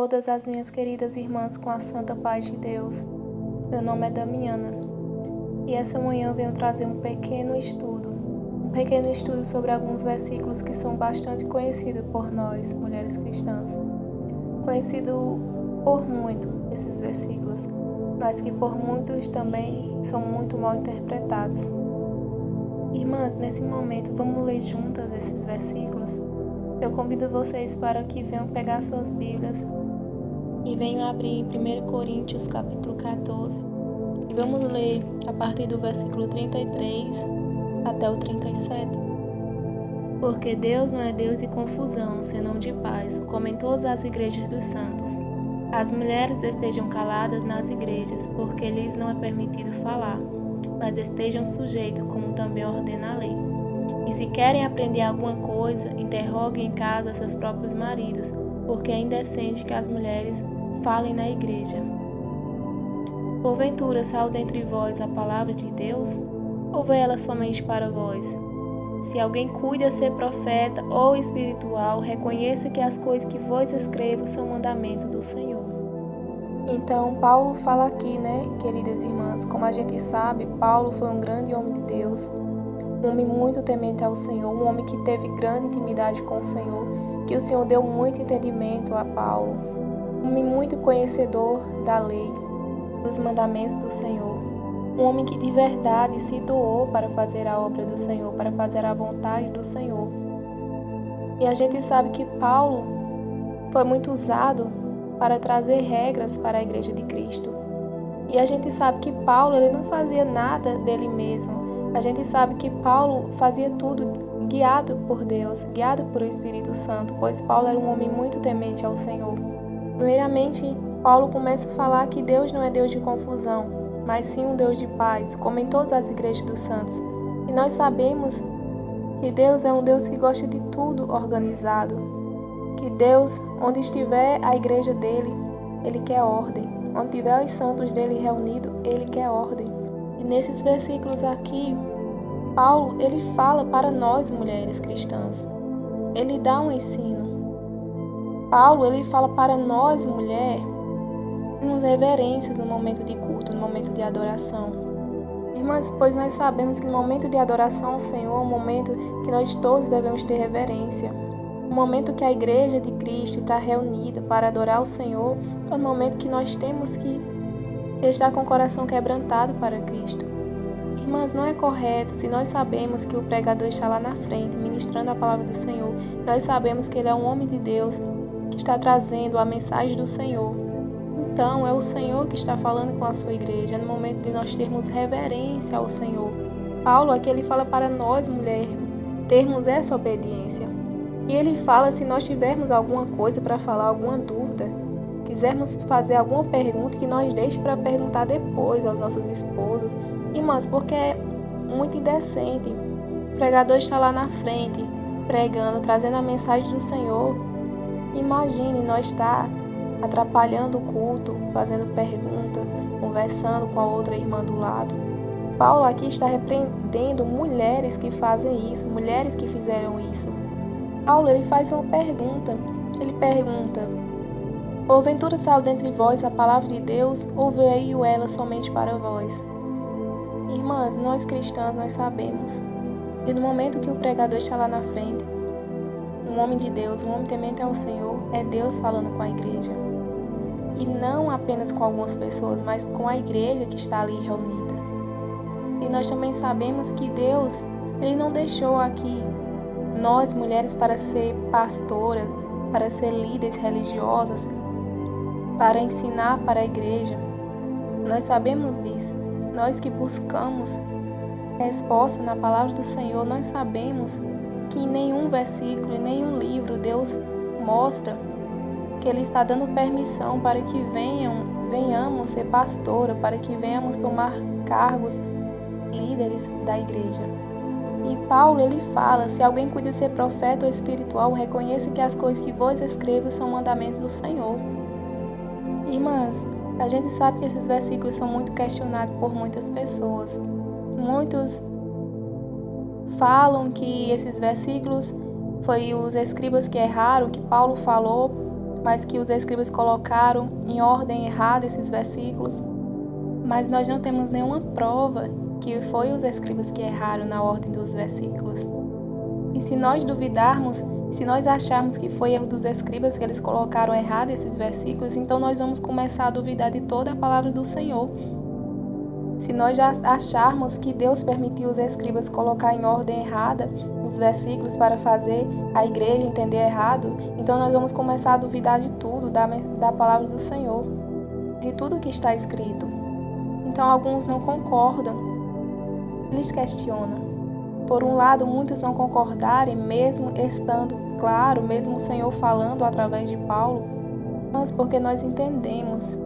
Todas as minhas queridas irmãs com a santa paz de Deus. Meu nome é Damiana e essa manhã eu venho trazer um pequeno estudo sobre alguns versículos que são bastante conhecidos por nós, mulheres cristãs. Conhecido por muito esses versículos, mas que por muitos também são muito mal interpretados. Irmãs, nesse momento vamos ler juntas esses versículos. Eu convido vocês para que venham pegar suas Bíblias e venham abrir em 1 Coríntios capítulo 14 e vamos ler a partir do versículo 33 até o 37. Porque Deus não é Deus de confusão, senão de paz, como em todas as igrejas dos santos. As mulheres estejam caladas nas igrejas, porque lhes não é permitido falar, mas estejam sujeitas, como também ordena a lei. E se querem aprender alguma coisa, interroguem em casa seus próprios maridos, porque é indecente que as mulheres falem na igreja. Porventura saiu dentre vós a palavra de Deus, ou veio ela somente para vós? Se alguém cuida ser profeta ou espiritual, reconheça que as coisas que vos escrevo são mandamento do Senhor. Então, Paulo fala aqui, queridas irmãs, como a gente sabe, Paulo foi um grande homem de Deus, um homem muito temente ao Senhor, um homem que teve grande intimidade com o Senhor, que o Senhor deu muito entendimento a Paulo, um homem muito conhecedor da lei, dos mandamentos do Senhor, um homem que de verdade se doou para fazer a obra do Senhor, para fazer a vontade do Senhor. E a gente sabe que Paulo foi muito usado para trazer regras para a Igreja de Cristo. E a gente sabe que Paulo ele não fazia nada dele mesmo. A gente sabe que Paulo fazia tudo guiado por Deus, guiado por o Espírito Santo, pois Paulo era um homem muito temente ao Senhor. Primeiramente, Paulo começa a falar que Deus não é Deus de confusão, mas sim um Deus de paz, como em todas as igrejas dos santos. E nós sabemos que Deus é um Deus que gosta de tudo organizado, que Deus, onde estiver a igreja dele, Ele quer ordem. Onde tiver os santos dele reunidos, Ele quer ordem. E nesses versículos aqui, Paulo, ele fala para nós mulheres cristãs. Ele dá um ensino. Paulo, ele fala para nós mulheres, umas reverências no momento de culto, no momento de adoração. Irmãs, pois nós sabemos que no momento de adoração ao Senhor é um momento que nós todos devemos ter reverência. O momento que a igreja de Cristo está reunida para adorar o Senhor é o momento que nós temos que estar com o coração quebrantado para Cristo. Irmãs, não é correto se nós sabemos que o pregador está lá na frente ministrando a palavra do Senhor, nós sabemos que ele é um homem de Deus que está trazendo a mensagem do Senhor. Então, é o Senhor que está falando com a sua igreja, é no momento de nós termos reverência ao Senhor. Paulo aqui ele fala para nós mulheres termos essa obediência. E ele fala se nós tivermos alguma coisa para falar, alguma dúvida, quisermos fazer alguma pergunta, que nós deixe para perguntar depois aos nossos esposos. Irmãs, porque é muito indecente. O pregador está lá na frente, pregando, trazendo a mensagem do Senhor. Imagine nós estar atrapalhando o culto, fazendo perguntas, conversando com a outra irmã do lado. Paulo aqui está repreendendo mulheres que fazem isso, mulheres que fizeram isso. Paulo ele faz uma pergunta. Ele pergunta: porventura saiu dentre vós a palavra de Deus, ou veio ela somente para vós? Irmãs, nós cristãs, nós sabemos que no momento que o pregador está lá na frente, um homem de Deus, um homem temente ao Senhor, é Deus falando com a igreja. E não apenas com algumas pessoas, mas com a igreja que está ali reunida. E nós também sabemos que Deus, Ele não deixou aqui nós mulheres para ser pastora, para ser líderes religiosas, para ensinar para a igreja. Nós sabemos disso. Nós que buscamos resposta na palavra do Senhor, nós sabemos que em nenhum versículo, em nenhum livro, Deus mostra que Ele está dando permissão para que venhamos ser pastora, para que venhamos tomar cargos líderes da igreja. E Paulo, ele fala, se alguém cuida de ser profeta ou espiritual, reconheça que as coisas que vos escrevo são mandamentos do Senhor. Irmãs, a gente sabe que esses versículos são muito questionados por muitas pessoas. Muitos falam que esses versículos foi os escribas que erraram, que Paulo falou mas que os escribas colocaram em ordem errada esses versículos. Mas nós não temos nenhuma prova que foi os escribas que erraram na ordem dos versículos. E se nós duvidarmos, se nós acharmos que foi erro dos escribas que eles colocaram errado esses versículos, então nós vamos começar a duvidar de toda a palavra do Senhor. Se nós já acharmos que Deus permitiu os escribas colocar em ordem errada os versículos para fazer a igreja entender errado, então nós vamos começar a duvidar de tudo, da palavra do Senhor, de tudo que está escrito. Então alguns não concordam, eles questionam. Por um lado, muitos não concordarem, mesmo estando claro, mesmo o Senhor falando através de Paulo, mas porque nós entendemos.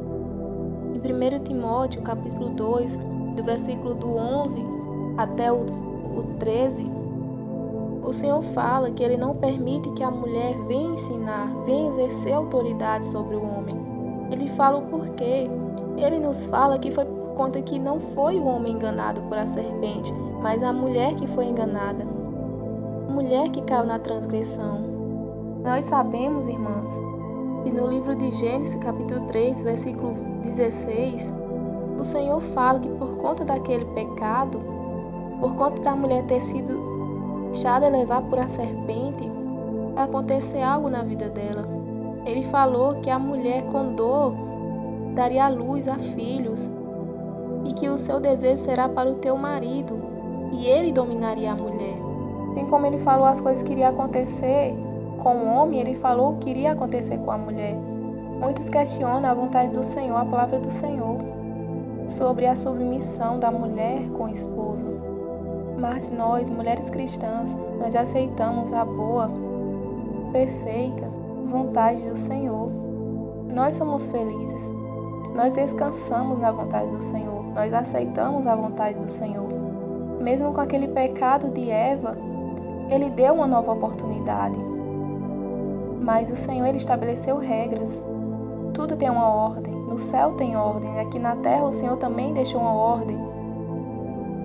Em 1 Timóteo, capítulo 2, do versículo do 11 até o 13, o Senhor fala que Ele não permite que a mulher venha ensinar, venha exercer autoridade sobre o homem. Ele fala o porquê. Ele nos fala que foi por conta que não foi o homem enganado por a serpente, mas a mulher que foi enganada, a mulher que caiu na transgressão. Nós sabemos, irmãs, que no livro de Gênesis, capítulo 3, versículo 16, o Senhor fala que por conta daquele pecado, por conta da mulher ter sido deixada levar por a serpente, vai acontecer algo na vida dela. Ele falou que a mulher com dor daria à luz a filhos e que o seu desejo será para o teu marido, e ele dominaria a mulher. Assim como ele falou as coisas que iriam acontecer com o homem, ele falou o que iria acontecer com a mulher. Muitos questionam a vontade do Senhor, a palavra do Senhor, sobre a submissão da mulher com o esposo. Mas nós, mulheres cristãs, nós aceitamos a boa, perfeita vontade do Senhor. Nós somos felizes. Nós descansamos na vontade do Senhor. Nós aceitamos a vontade do Senhor. Mesmo com aquele pecado de Eva, Ele deu uma nova oportunidade. Mas o Senhor, Ele estabeleceu regras. Tudo tem uma ordem. No céu tem ordem. Aqui na terra o Senhor também deixou uma ordem.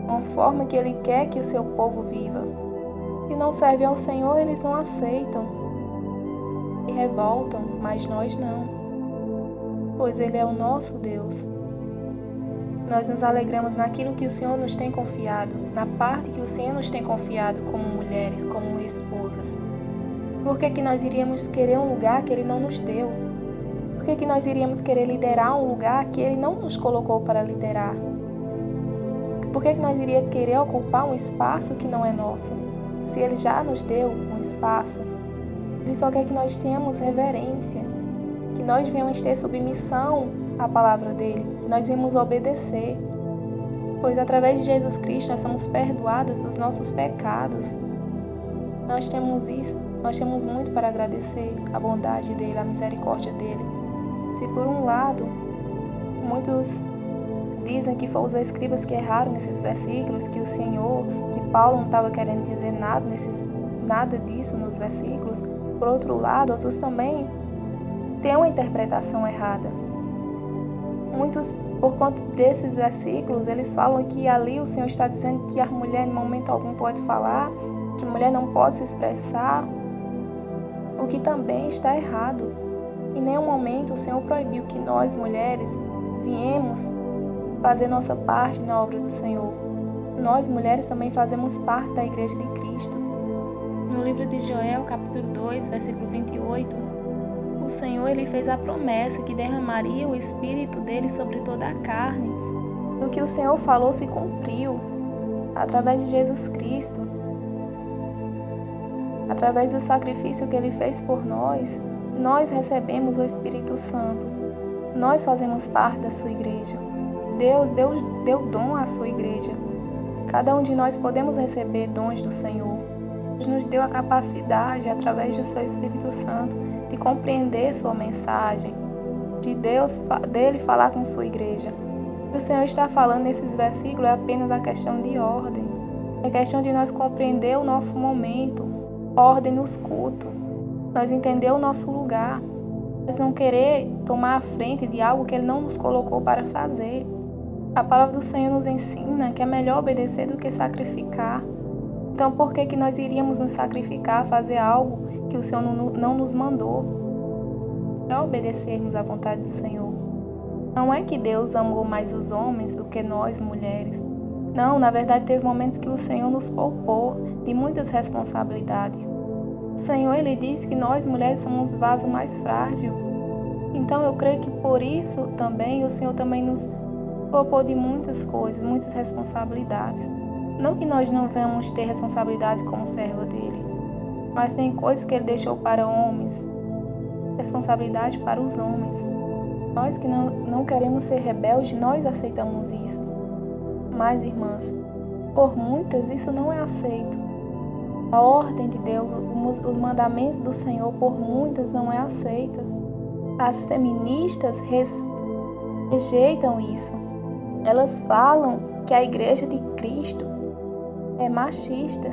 Uma forma que Ele quer que o seu povo viva. Se não servem ao Senhor, eles não aceitam. E revoltam, mas nós não. Pois Ele é o nosso Deus. Nós nos alegramos naquilo que o Senhor nos tem confiado, na parte que o Senhor nos tem confiado como mulheres, como esposas. Por que nós iríamos querer um lugar que Ele não nos deu? Por que nós iríamos querer liderar um lugar que Ele não nos colocou para liderar? Por que nós iríamos querer ocupar um espaço que não é nosso? Se Ele já nos deu um espaço, Ele só quer que nós tenhamos reverência, que nós venhamos ter submissão à palavra dEle, que nós venhamos obedecer. Pois através de Jesus Cristo nós somos perdoadas dos nossos pecados. Nós temos isso, nós temos muito para agradecer a bondade dEle, a misericórdia dEle. Se por um lado, muitos dizem que foram os escribas que erraram nesses versículos, que o Senhor, que Paulo não estava querendo dizer nada disso nos versículos. Por outro lado, outros também têm uma interpretação errada. Muitos, por conta desses versículos, eles falam que ali o Senhor está dizendo que a mulher em momento algum pode falar, que a mulher não pode se expressar, o que também está errado. Em nenhum momento o Senhor proibiu que nós, mulheres, viemos fazer nossa parte na obra do Senhor. Nós, mulheres, também fazemos parte da Igreja de Cristo. No livro de Joel, capítulo 2, versículo 28, o Senhor Ele fez a promessa que derramaria o Espírito dele sobre toda a carne. O que o Senhor falou se cumpriu através de Jesus Cristo. Através do sacrifício que Ele fez por nós, nós recebemos o Espírito Santo. Nós fazemos parte da sua igreja. Deus deu dom à sua igreja. Cada um de nós podemos receber dons do Senhor. Deus nos deu a capacidade, através do seu Espírito Santo, de compreender sua mensagem, dele falar com sua igreja. O que o Senhor está falando nesses versículos é apenas a questão de ordem. É questão de nós compreender o nosso momento, ordem nos cultos, nós entender o nosso lugar, nós não querer tomar a frente de algo que Ele não nos colocou para fazer. A palavra do Senhor nos ensina que é melhor obedecer do que sacrificar. Então, por que nós iríamos nos sacrificar, fazer algo que o Senhor não nos mandou? é obedecermos à vontade do Senhor. Não é que Deus amou mais os homens do que nós, mulheres. Não, na verdade, teve momentos que o Senhor nos poupou de muitas responsabilidades. O Senhor, Ele diz que nós, mulheres, somos o vaso mais frágil. Então, eu creio que por isso também, o Senhor também nos poupou de muitas coisas, muitas responsabilidades. Não que nós não venhamos ter responsabilidade como serva dEle, mas tem coisas que Ele deixou para homens, responsabilidade para os homens. Nós que não queremos ser rebeldes, nós aceitamos isso. Mas, irmãs, por muitas isso não é aceito. A ordem de Deus, os mandamentos do Senhor, por muitas não é aceita. As feministas rejeitam isso. Elas falam que a igreja de Cristo é machista,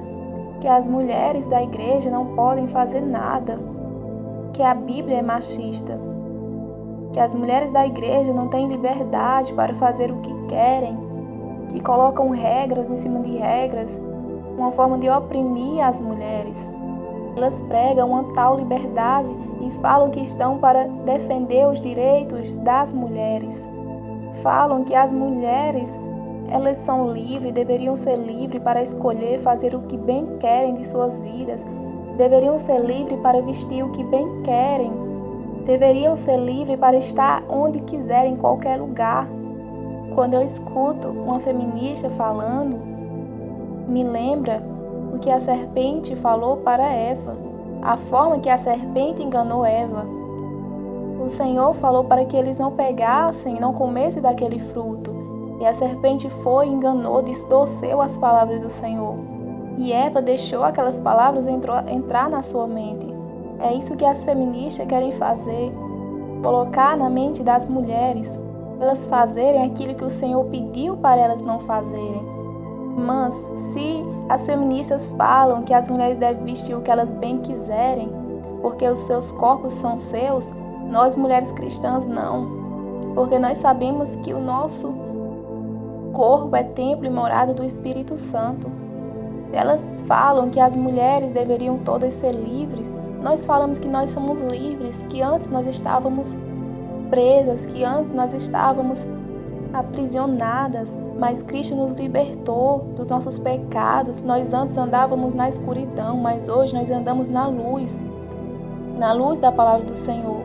que as mulheres da igreja não podem fazer nada, que a Bíblia é machista, que as mulheres da igreja não têm liberdade para fazer o que querem, que colocam regras em cima de regras, uma forma de oprimir as mulheres. Elas pregam uma tal liberdade e falam que estão para defender os direitos das mulheres. Falam que as mulheres, elas são livres, deveriam ser livres para escolher fazer o que bem querem de suas vidas. Deveriam ser livres para vestir o que bem querem. Deveriam ser livres para estar onde quiserem, em qualquer lugar. Quando eu escuto uma feminista falando, me lembra o que a serpente falou para Eva, a forma que a serpente enganou Eva. O Senhor falou para que eles não pegassem, não comessem daquele fruto. E a serpente foi, enganou, distorceu as palavras do Senhor. E Eva deixou aquelas palavras entrar na sua mente. É isso que as feministas querem fazer, colocar na mente das mulheres, elas fazerem aquilo que o Senhor pediu para elas não fazerem. Mas se as feministas falam que as mulheres devem vestir o que elas bem quiserem, porque os seus corpos são seus, nós mulheres cristãs não, porque nós sabemos que o nosso corpo é templo e morada do Espírito Santo. Elas falam que as mulheres deveriam todas ser livres. Nós falamos que nós somos livres, que antes nós estávamos presas, que antes nós estávamos aprisionadas, mas Cristo nos libertou dos nossos pecados. Nós antes andávamos na escuridão, mas hoje nós andamos na luz da palavra do Senhor.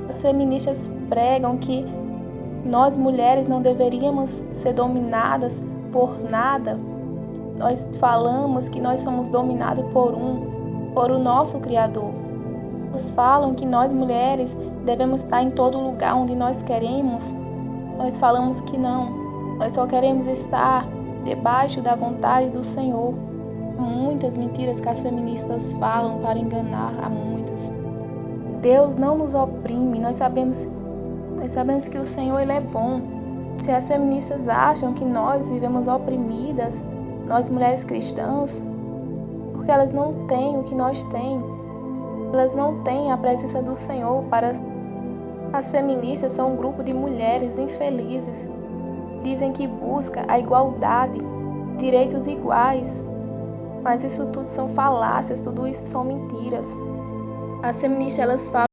As feministas pregam que nós mulheres não deveríamos ser dominadas por nada. Nós falamos que nós somos dominados por o nosso Criador. Eles falam que nós mulheres devemos estar em todo lugar onde nós queremos. Nós falamos que não. Nós só queremos estar debaixo da vontade do Senhor. Há muitas mentiras que as feministas falam para enganar a muitos. Deus não nos oprime. Nós sabemos que o Senhor, Ele é bom. Se as feministas acham que nós vivemos oprimidas, nós mulheres cristãs, porque elas não têm o que nós temos. Elas não têm a presença do Senhor. As feministas são um grupo de mulheres infelizes. Dizem que busca a igualdade, direitos iguais. Mas isso tudo são falácias, tudo isso são mentiras. As feministas, elas falam